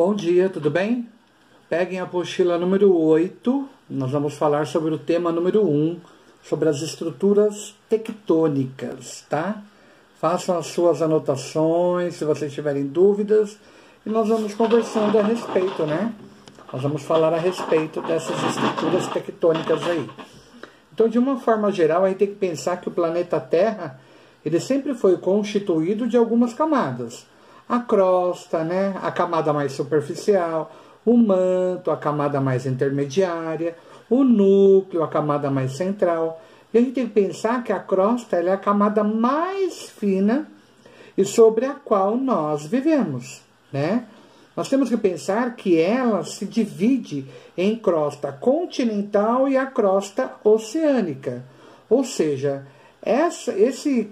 Bom dia, tudo bem? Peguem a apostila número 8, nós vamos falar sobre o tema número 1, sobre as estruturas tectônicas, tá? Façam as suas anotações, se vocês tiverem dúvidas, e nós vamos conversando a respeito, né? Nós vamos falar a respeito dessas estruturas tectônicas aí. Então, de uma forma geral, a gente tem que pensar que o planeta Terra, ele sempre foi constituído de algumas camadas. A crosta, né? A camada mais superficial, o manto, a camada mais intermediária, o núcleo, a camada mais central. E a gente tem que pensar que a crosta ela é a camada mais fina e sobre a qual nós vivemos, né? Nós temos que pensar que ela se divide em crosta continental e a crosta oceânica. Ou seja, esse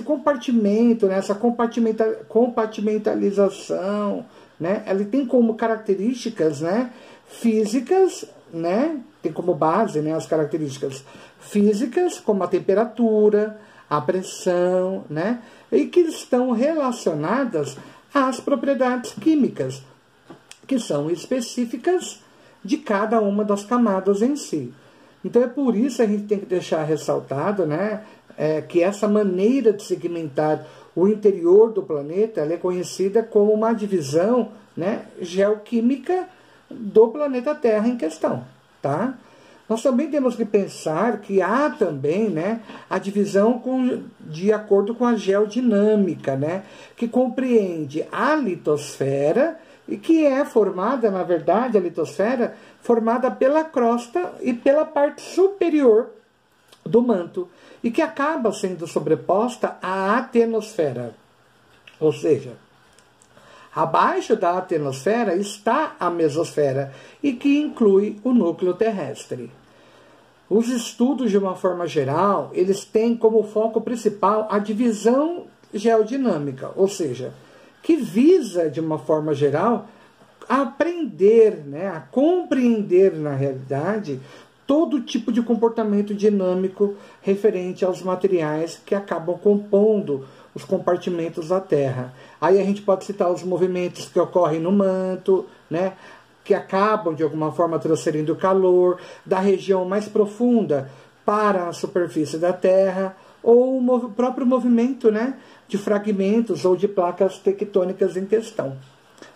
compartimento, né, essa compartimentalização, né, ela tem como características, né, físicas, né, tem como base, né, as características físicas, como a temperatura, a pressão, né, e que estão relacionadas às propriedades químicas, que são específicas de cada uma das camadas em si. Então é por isso que a gente tem que deixar ressaltado, né, que essa maneira de segmentar o interior do planeta ela é conhecida como uma divisão, né, geoquímica do planeta Terra em questão, tá? Nós também temos que pensar que há também, né, a divisão de acordo com a geodinâmica, né, que compreende a litosfera e que é formada, na verdade, a litosfera formada pela crosta e pela parte superior do manto e que acaba sendo sobreposta à atenosfera. Ou seja, abaixo da atenosfera está a mesosfera e que inclui o núcleo terrestre. Os estudos, de uma forma geral, eles têm como foco principal a divisão geodinâmica, ou seja, que visa, de uma forma geral, a aprender, né, a compreender, na realidade, todo tipo de comportamento dinâmico referente aos materiais que acabam compondo os compartimentos da Terra. Aí a gente pode citar os movimentos que ocorrem no manto, né, que acabam de alguma forma transferindo o calor da região mais profunda para a superfície da Terra, ou o próprio movimento, né, de fragmentos ou de placas tectônicas em questão.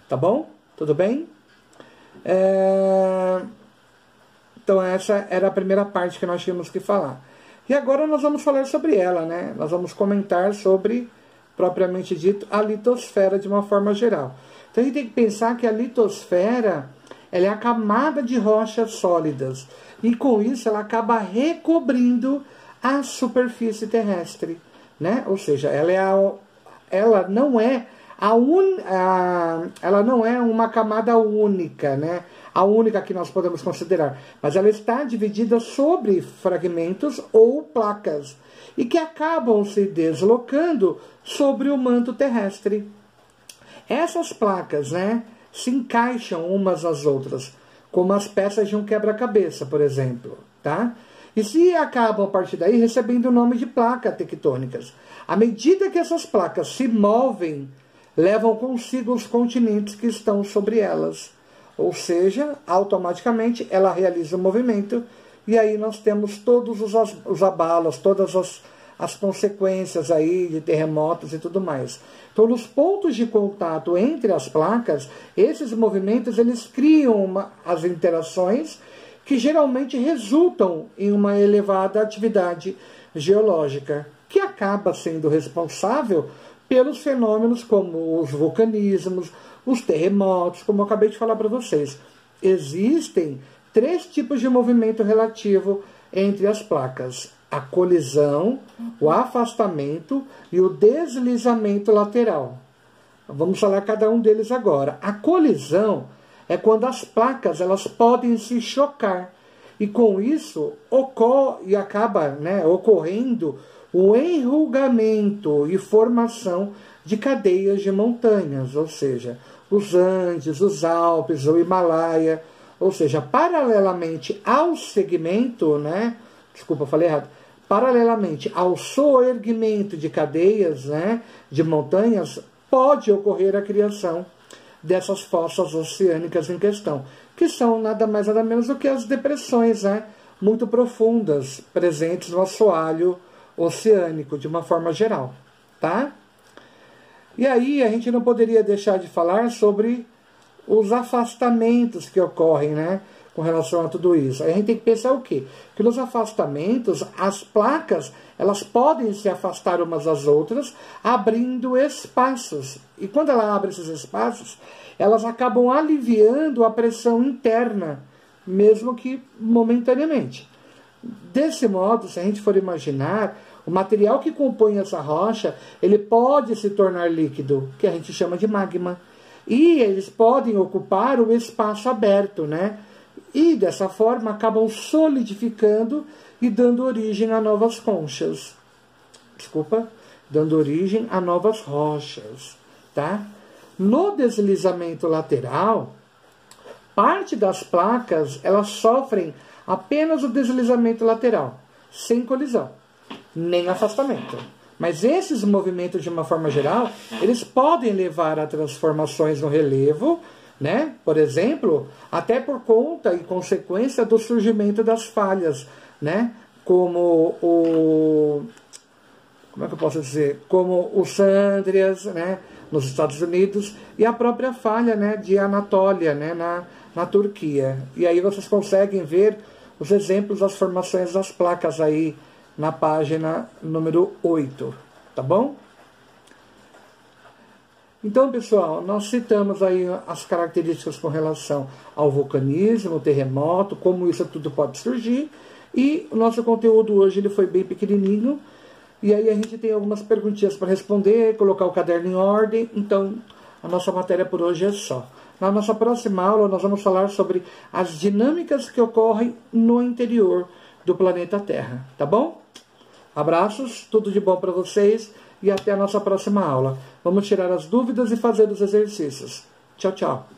Tá bom? Tudo bem? Então essa era a primeira parte que nós tínhamos que falar. E agora nós vamos falar sobre ela, né? Nós vamos comentar sobre, propriamente dito, a litosfera de uma forma geral. Então a gente tem que pensar que a litosfera ela é a camada de rochas sólidas. E com isso ela acaba recobrindo a superfície terrestre, né? Ou seja, ela não é ela não é uma camada única, né? A única que nós podemos considerar, mas ela está dividida sobre fragmentos ou placas e que acabam se deslocando sobre o manto terrestre. Essas placas, né, se encaixam umas às outras, como as peças de um quebra-cabeça, por exemplo, tá? E se acabam a partir daí recebendo o nome de placas tectônicas. À medida que essas placas se movem, levam consigo os continentes que estão sobre elas. Ou seja, automaticamente ela realiza o movimento e aí nós temos todos os abalos, todas as consequências aí de terremotos e tudo mais. Então, nos pontos de contato entre as placas, esses movimentos eles criam as interações que geralmente resultam em uma elevada atividade geológica, que acaba sendo responsável pelos fenômenos como os vulcanismos, os terremotos, como eu acabei de falar para vocês. Existem 3 tipos de movimento relativo entre as placas: a colisão, o afastamento e o deslizamento lateral. Vamos falar cada um deles agora. A colisão é quando as placas elas podem se chocar e com isso acaba, né, ocorrendo o enrugamento e formação de cadeias de montanhas, ou seja, os Andes, os Alpes, o Himalaia, ou seja, paralelamente ao segmento, né? Desculpa, falei errado. Paralelamente ao soerguimento de cadeias, né, de montanhas, pode ocorrer a criação dessas fossas oceânicas em questão, que são nada mais nada menos do que as depressões, né, muito profundas, presentes no assoalho oceânico, de uma forma geral, tá? E aí a gente não poderia deixar de falar sobre os afastamentos que ocorrem, né, com relação a tudo isso. Aí a gente tem que pensar o quê? Que nos afastamentos, as placas, elas podem se afastar umas das outras, abrindo espaços. E quando ela abre esses espaços, elas acabam aliviando a pressão interna, mesmo que momentaneamente. Desse modo, se a gente for imaginar, o material que compõe essa rocha, ele pode se tornar líquido, que a gente chama de magma. E eles podem ocupar o espaço aberto, né? E dessa forma acabam solidificando e dando origem a novas conchas. Desculpa, dando origem a novas rochas, tá? No deslizamento lateral, parte das placas, elas sofrem apenas o deslizamento lateral, sem colisão, nem afastamento. Mas esses movimentos, de uma forma geral, eles podem levar a transformações no relevo, né? Por exemplo, até por conta e consequência do surgimento das falhas, né? Como é que eu posso dizer? Como o Sandrias, né, nos Estados Unidos, e a própria falha, né, de Anatólia, né, na Turquia. E aí vocês conseguem ver os exemplos das formações das placas aí na página número 8, tá bom? Então, pessoal, nós citamos aí as características com relação ao vulcanismo, terremoto, como isso tudo pode surgir. E o nosso conteúdo hoje ele foi bem pequenininho. E aí a gente tem algumas perguntinhas para responder, colocar o caderno em ordem. Então, a nossa matéria por hoje é só. Na nossa próxima aula, nós vamos falar sobre as dinâmicas que ocorrem no interior do planeta Terra, tá bom? Abraços, tudo de bom para vocês e até a nossa próxima aula. Vamos tirar as dúvidas e fazer os exercícios. Tchau, tchau.